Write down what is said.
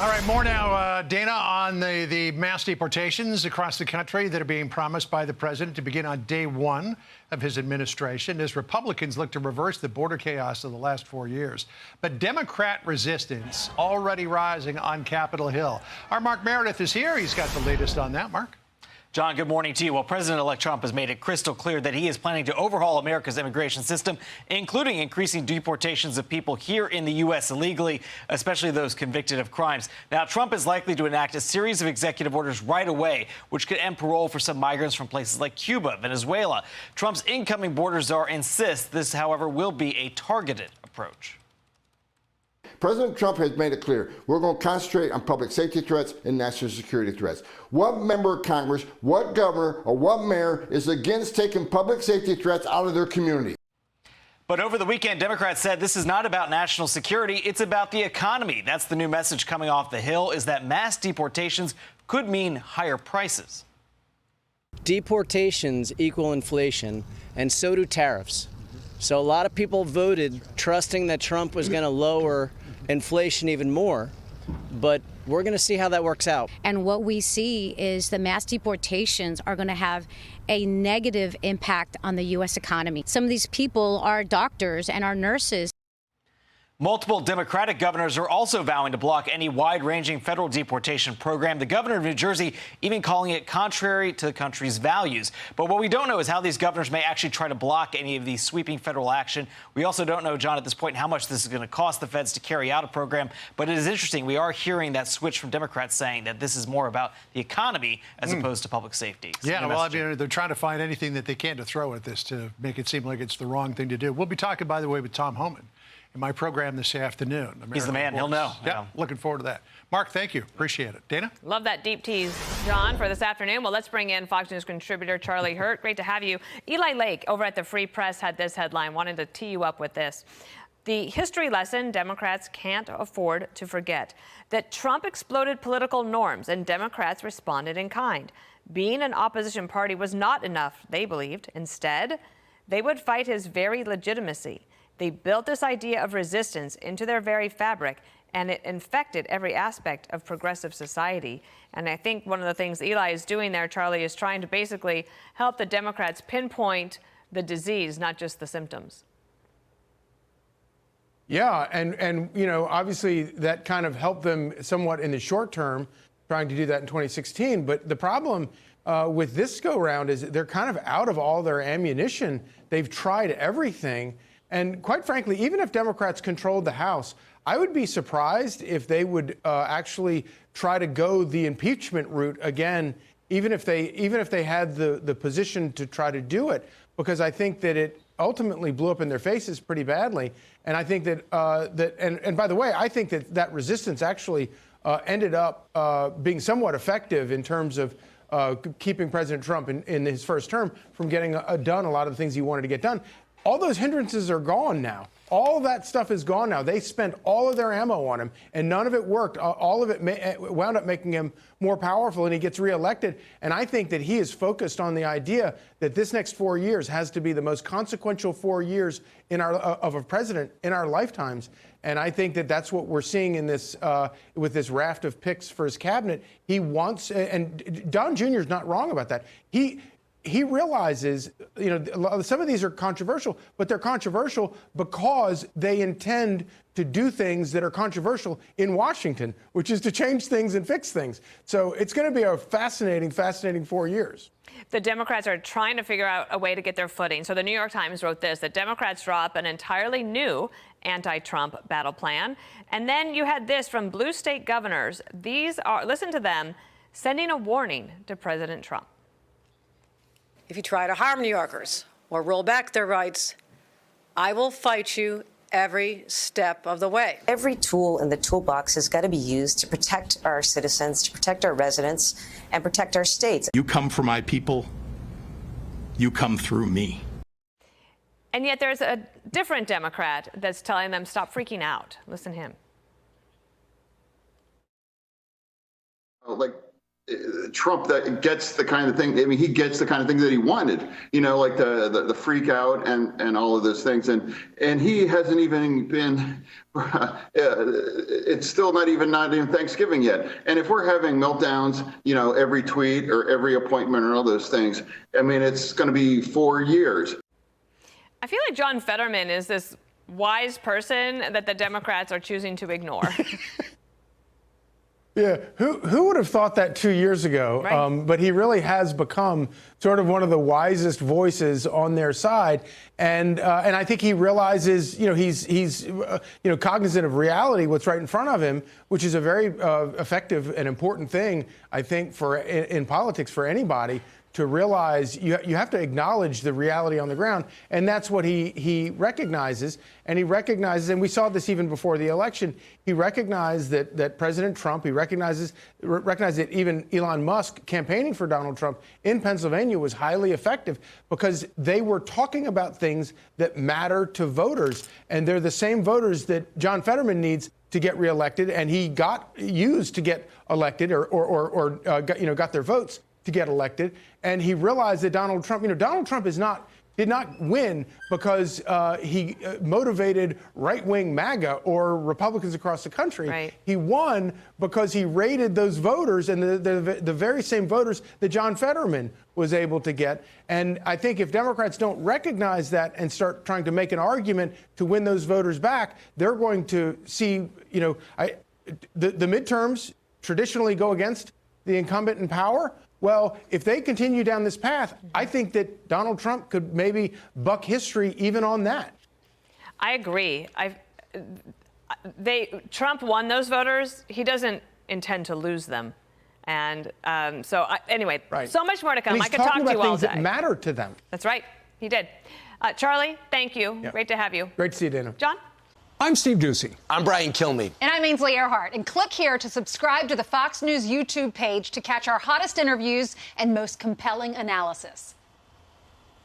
All right, more now, Dana, on the mass deportations across the country that are being promised by the president to begin on day one of his administration as Republicans look to reverse the border chaos of the last 4 years. But Democrat resistance already rising on Capitol Hill. Our Mark Meredith is here. He's got the latest on that. Mark? John, good morning to you. Well, President-elect Trump has made it crystal clear that he is planning to overhaul America's immigration system, including increasing deportations of people here in the U.S. illegally, especially those convicted of crimes. Now, Trump is likely to enact a series of executive orders right away, which could end parole for some migrants from places like Cuba, Venezuela. Trump's incoming border czar insists this, however, will be a targeted approach. President Trump has made it clear, we're going to concentrate on public safety threats and national security threats. What member of Congress, what governor, or what mayor is against taking public safety threats out of their community? But over the weekend, Democrats said this is not about national security, it's about the economy. That's the new message coming off the Hill, is that mass deportations could mean higher prices. Deportations equal inflation, and so do tariffs. So a lot of people voted trusting that Trump was going to lower inflation even more, but we're going to see how that works out. And what we see is the mass deportations are going to have a negative impact on the U.S. economy. Some of these people are doctors and are nurses. Multiple Democratic governors are also vowing to block any wide-ranging federal deportation program. The governor of New Jersey even calling it contrary to the country's values. But what we don't know is how these governors may actually try to block any of these sweeping federal action. We also don't know, John, at this point, how much this is going to cost the feds to carry out a program. But it is interesting. We are hearing that switch from Democrats saying that this is more about the economy as opposed to public safety. Yeah, well, I mean, they're trying to find anything that they can to throw at this to make it seem like it's the wrong thing to do. We'll be talking, by the way, with Tom Homan in my program this afternoon. He's the man. He'll know. Yeah, looking forward to that. Mark, thank you. Appreciate it. Dana? Love that deep tease, John, for this afternoon. Well, let's bring in Fox News contributor Charlie Hurt. Great to have you. Eli Lake over at the Free Press had this headline. Wanted to tee you up with this. The history lesson Democrats can't afford to forget. That Trump exploded political norms and Democrats responded in kind. Being an opposition party was not enough, they believed. Instead, they would fight his very legitimacy. They built this idea of resistance into their very fabric, and it infected every aspect of progressive society. And I think one of the things Eli is doing there, Charlie, is trying to basically help the Democrats pinpoint the disease, not just the symptoms. Yeah, and you know, obviously that kind of helped them somewhat in the short term, trying to do that in 2016. But the problem with this go-round is they're kind of out of all their ammunition. They've tried everything. And quite frankly, even if Democrats controlled the House, I would be surprised if they would actually try to go the impeachment route again, even if they had the position to try to do it, because I think that it ultimately blew up in their faces pretty badly. And I think that and by the way, I think that resistance actually ended up being somewhat effective in terms of keeping President Trump in his first term from getting done a lot of the things he wanted to get done. All those hindrances are gone now. All that stuff is gone now. They spent all of their ammo on him, and none of it worked. All of it wound up making him more powerful, and he gets reelected. And I think that he is focused on the idea that this next 4 years has to be the most consequential 4 years of a president in our lifetimes. And I think that that's what we're seeing in this with this raft of picks for his cabinet. He wants, and Don Jr. is not wrong about that. He realizes, you know, some of these are controversial, but they're controversial because they intend to do things that are controversial in Washington, which is to change things and fix things. So it's going to be a fascinating 4 years. The Democrats are trying to figure out a way to get their footing. So the New York Times wrote this, that Democrats drop an entirely new anti-Trump battle plan. And then you had this from blue state governors. These are, listen to them, sending a warning to President Trump. If you try to harm New Yorkers or roll back their rights, I will fight you every step of the way. Every tool in the toolbox has got to be used to protect our citizens, to protect our residents, and protect our states. You come for my people, you come through me. And yet there's a different Democrat that's telling them stop freaking out. Listen to him. Trump that gets the kind of thing. I mean, he gets the kind of thing that he wanted. You know, like the freak out and all of those things. And he hasn't even been. It's still not even Thanksgiving yet. And if we're having meltdowns, you know, every tweet or every appointment and all those things, I mean, it's going to be 4 years. I feel like John Fetterman is this wise person that the Democrats are choosing to ignore. Yeah, who would have thought that 2 years ago? Right. But he really has become sort of one of the wisest voices on their side, and I think he realizes, you know, he's cognizant of reality, what's right in front of him, which is a very effective and important thing, I think, in politics for anybody. To realize you have to acknowledge the reality on the ground, and that's what he recognizes. And he recognizes, and we saw this even before the election, he recognized that President Trump, he recognized that even Elon Musk campaigning for Donald Trump in Pennsylvania was highly effective because they were talking about things that matter to voters, and they're the same voters that John Fetterman needs to get reelected, and he got used to get elected or got their votes to get elected. And he realized that Donald Trump did not win because he motivated right-wing MAGA or Republicans across the country. Right. He won because he raided those voters, and the very same voters that John Fetterman was able to get. And I think if Democrats don't recognize that and start trying to make an argument to win those voters back, they're going to see, the midterms traditionally go against the incumbent in power. Well, if they continue down this path, I think that Donald Trump could maybe buck history even on that. I agree. Trump won those voters. He doesn't intend to lose them. And anyway, right. So much more to come. And I could talk to you all day. He's talking about things that matter to them. That's right. He did. Charlie, thank you. Yep. Great to have you. Great to see you, Dana. John? I'm Steve Doocy. I'm Brian Kilmeade. And I'm Ainsley Earhart. And click here to subscribe to the Fox News YouTube page to catch our hottest interviews and most compelling analysis.